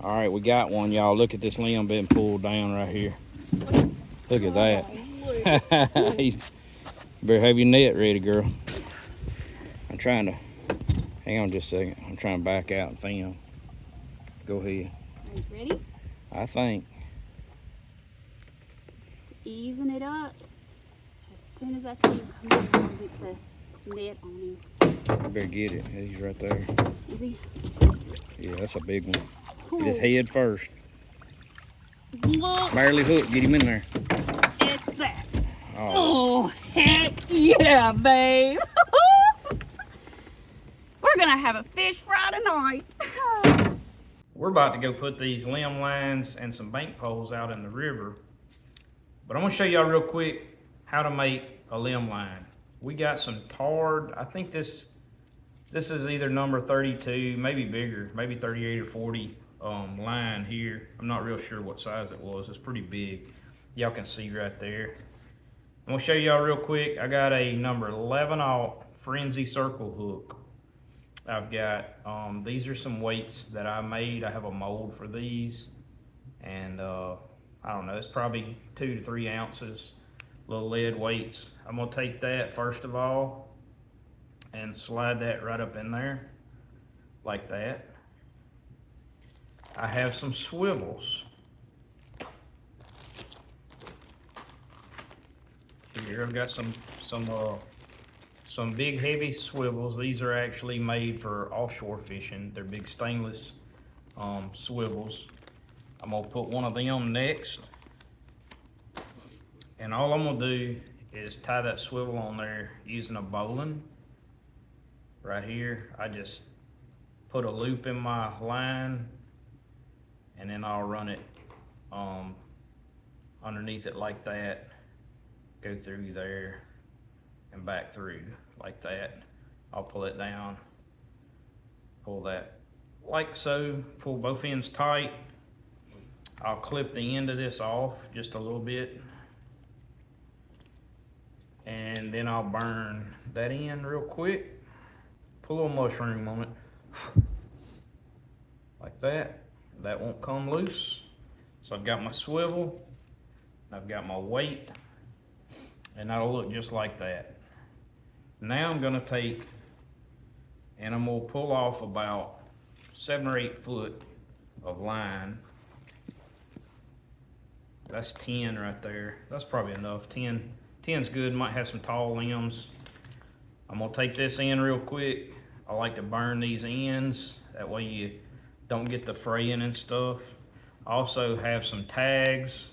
All right, we got one, y'all. Look at this limb being pulled down right here. Look at that. He's better have your net ready, girl. I'm trying to, hang on just a second. I'm trying to back out and film. Go ahead. Are you ready? I think. Just easing it up. So as soon as I see him come in, I'll get the net on him. I better get it. He's right there. Is he? Yeah, that's a big one. Cool. Get his head first. Look Barely hook. Get him in there. at that. Oh, Oh, heck yeah, babe. We're gonna have a fish fry tonight. we're about to go put these limb lines and some bank poles out in the river. But I'm gonna show y'all real quick how to make a limb line. We got some tarred, I think this is either number 32, maybe bigger, maybe 38 or 40 line here. I'm not real sure what size it was. It's pretty big. Y'all can see right there. I'm gonna show y'all real quick. I got a number 11/0 frenzy circle hook. I've got, these are some weights that I made. I have a mold for these. And I don't know, it's probably 2 to 3 ounces, little lead weights. I'm gonna take that first of all and slide that right up in there like that. I have some swivels. Here I've got some big heavy swivels. These are actually made for offshore fishing. They're big stainless swivels. I'm gonna put one of them next. And all I'm gonna do is tie that swivel on there using a bowline. Right here, I just put a loop in my line and then I'll run it underneath it like that, go through there and back through like that. I'll pull it down, pull that like so, pull both ends tight. I'll clip the end of this off just a little bit, and then I'll burn that end real quick. Put a little mushroom on it, like that. That won't come loose. So I've got my swivel, I've got my weight, and that'll look just like that. Now I'm gonna take, and I'm gonna pull off about 7 or 8 foot of line. That's 10 right there. That's probably enough. 10's good. Might have some tall limbs. I'm gonna take this in real quick. I like to burn these ends. That way you don't get the fraying and stuff. I also have some tags.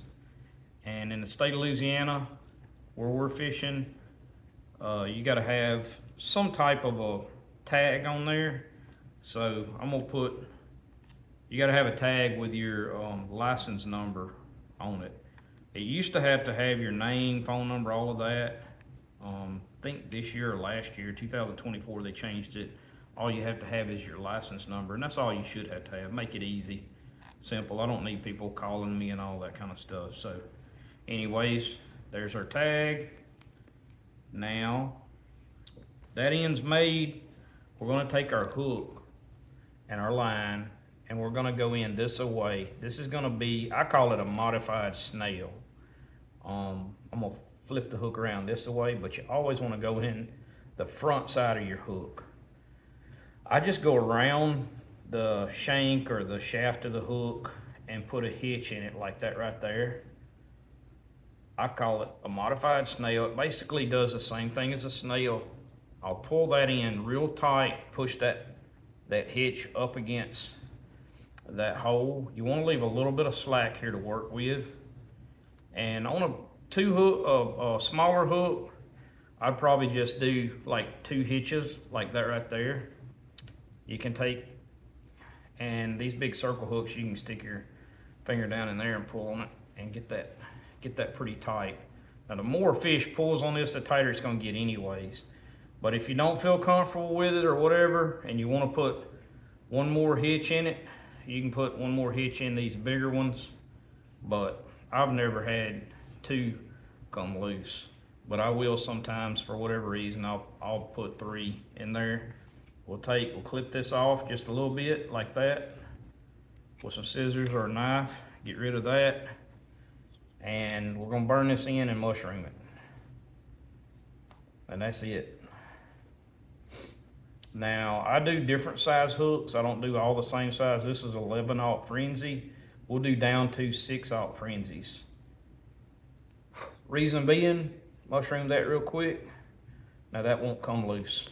And in the state of Louisiana, where we're fishing, you gotta have some type of a tag on there. So I'm gonna put, you gotta have a tag with your license number on it. It used to have your name, phone number, all of that. I think this year or last year, 2024, they changed it. All you have to have is your license number, and that's all you should have to have. Make it easy, simple. I don't need people calling me and all that kind of stuff. So anyways, there's our tag. Now that end's made, we're gonna take our hook and our line, and we're gonna go in this way. This is gonna be, I call it a modified snail. I'm gonna flip the hook around this way, but you always wanna go in the front side of your hook. I just go around the shank or the shaft of the hook and put a hitch in it like that right there. I call it a modified snail. It basically does the same thing as a snail. I'll pull that in real tight, push that hitch up against that hole. You want to leave a little bit of slack here to work with. And on a smaller hook, I'd probably just do like 2 hitches like that right there. You can take, and these big circle hooks, you can stick your finger down in there and pull on it and get that pretty tight. Now the more fish pulls on this, the tighter it's gonna get anyways. But if you don't feel comfortable with it or whatever, and you wanna put one more hitch in it, you can put one more hitch in these bigger ones. But I've never had 2 come loose. But I will sometimes, for whatever reason, I'll put 3 in there. We'll clip this off just a little bit like that. with some scissors or a knife. Get rid of that. And we're gonna burn this in and mushroom it. And that's it. Now, I do different size hooks. I don't do all the same size. This is 11/0 frenzy. We'll do down to 6/0 frenzies. Reason being, mushroom that real quick. Now that won't come loose.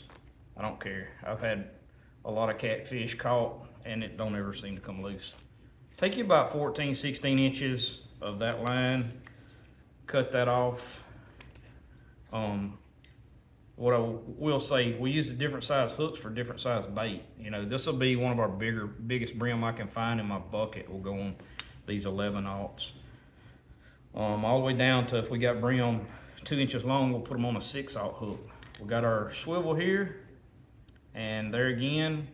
I don't care. I've had a lot of catfish caught and it don't ever seem to come loose. Take you about 14, 16 inches of that line, cut that off. What I will say, we use the different size hooks for different size bait. You know, this will be one of our biggest brim I can find in my bucket will go on these 11/0s. All the way down to, if we got brim 2 inches long, we'll put them on a 6/0 hook. We got our swivel here, and there again,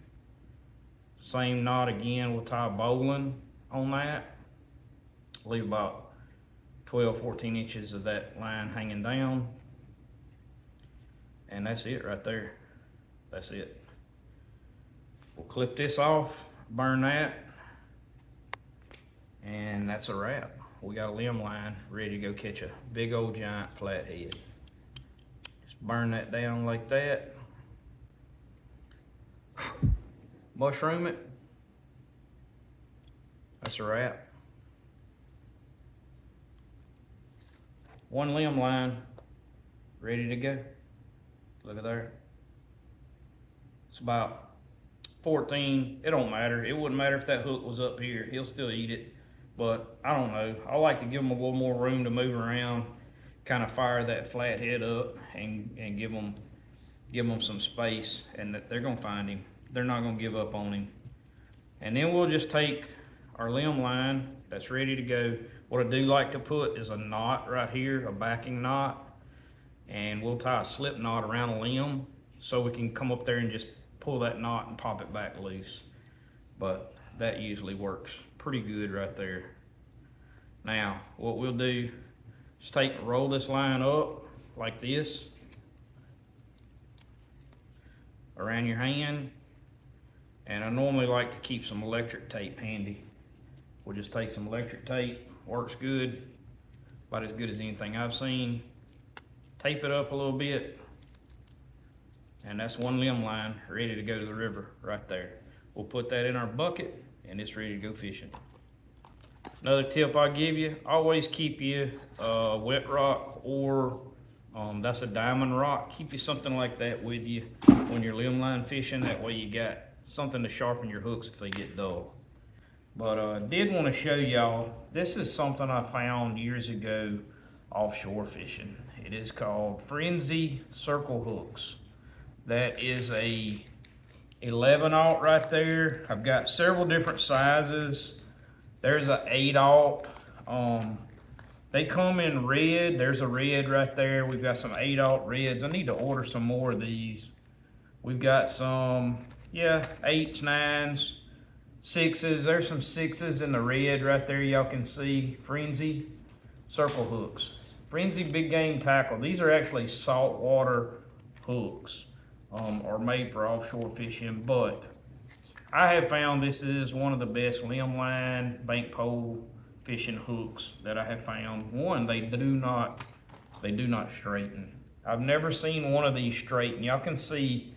same knot again. We'll tie a bowline on that. Leave about 12, 14 inches of that line hanging down. And that's it right there. That's it. We'll clip this off, burn that, and that's a wrap. We got a limb line ready to go catch a big old giant flathead. Just burn that down like that. Mushroom it. That's a wrap. One limb line ready to go. Look at there. It's about 14. It don't matter. It wouldn't matter if that hook was up here. He'll still eat it. But I don't know. I like to give them a little more room to move around, kind of fire that flathead up, and give them some space, and that they're gonna find him. They're not gonna give up on him. And then we'll just take our limb line that's ready to go. What I do like to put is a knot right here, a backing knot. And we'll tie a slip knot around a limb so we can come up there and just pull that knot and pop it back loose. But that usually works pretty good right there. Now, what we'll do is roll this line up like this around your hand. And I normally like to keep some electric tape handy. We'll just take some electric tape, works good, about as good as anything I've seen. Tape it up a little bit, and that's one limb line ready to go to the river right there. We'll put that in our bucket, and it's ready to go fishing. Another tip I give you, always keep you wet rock, or that's a diamond rock. Keep you something like that with you when you're limb line fishing. That way you got something to sharpen your hooks if they get dull. But I did want to show y'all, this is something I found years ago offshore fishing. It is called Frenzy Circle Hooks. That is a 11/0 right there. I've got several different sizes. There's a 8/0. They come in red. There's a red right there. We've got some 8/0 reds. I need to order some more of these. We've got some, 8s, 9s, 6s. There's some 6s in the red right there. Y'all can see Frenzy Circle Hooks. Frenzy Big Game Tackle. These are actually saltwater hooks, are made for offshore fishing, but I have found this is one of the best limb line, bank pole fishing hooks that I have found. One, they do not straighten. I've never seen one of these straighten. Y'all can see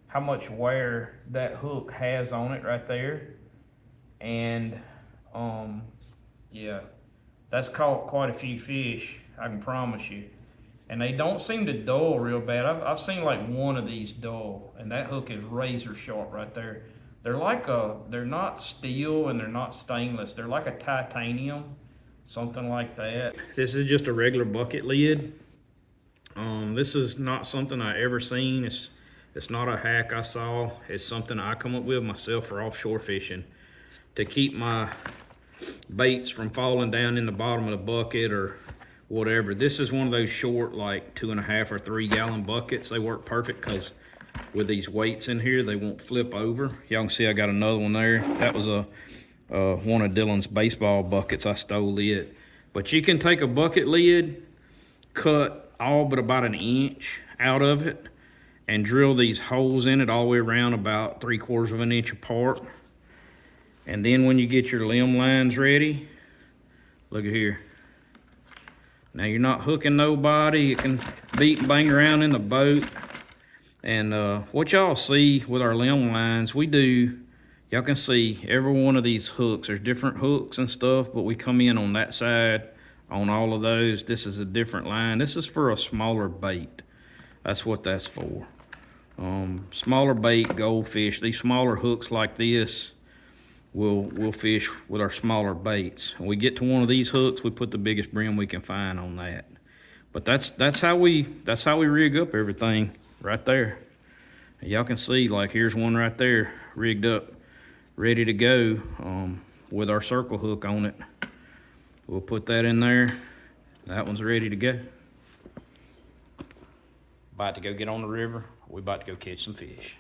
how much wear that hook has on it right there. And that's caught quite a few fish, I can promise you. And they don't seem to dull real bad. I've seen like one of these dull, and that hook is razor sharp right there. They're not steel and they're not stainless. They're like a titanium, something like that. This is just a regular bucket lid. This is not something I ever seen. It's not a hack I saw. It's something I come up with myself for offshore fishing to keep my baits from falling down in the bottom of the bucket or whatever. This is one of those short, like 2.5 or 3 gallon buckets. They work perfect because with these weights in here, they won't flip over. Y'all can see I got another one there. That was one of Dylan's baseball buckets. I stole it. But you can take a bucket lid, cut all but about 1 inch out of it, and drill these holes in it all the way around about 3/4 of an inch apart. And then when you get your limb lines ready, look at here. Now you're not hooking nobody. You can beat and bang around in the boat. And what y'all see with our limb lines, we do, y'all can see every one of these hooks. There's different hooks and stuff, but we come in on that side on all of those. This is a different line. This is for a smaller bait. That's what that's for. Smaller bait, goldfish, these smaller hooks like this, we'll fish with our smaller baits. When we get to one of these hooks, we put the biggest brim we can find on that. But that's how we rig up everything right there. Y'all can see, like, here's one right there rigged up, ready to go, with our circle hook on it. We'll put that in there. That one's ready to go. About to go get on the river. We about to go catch some fish.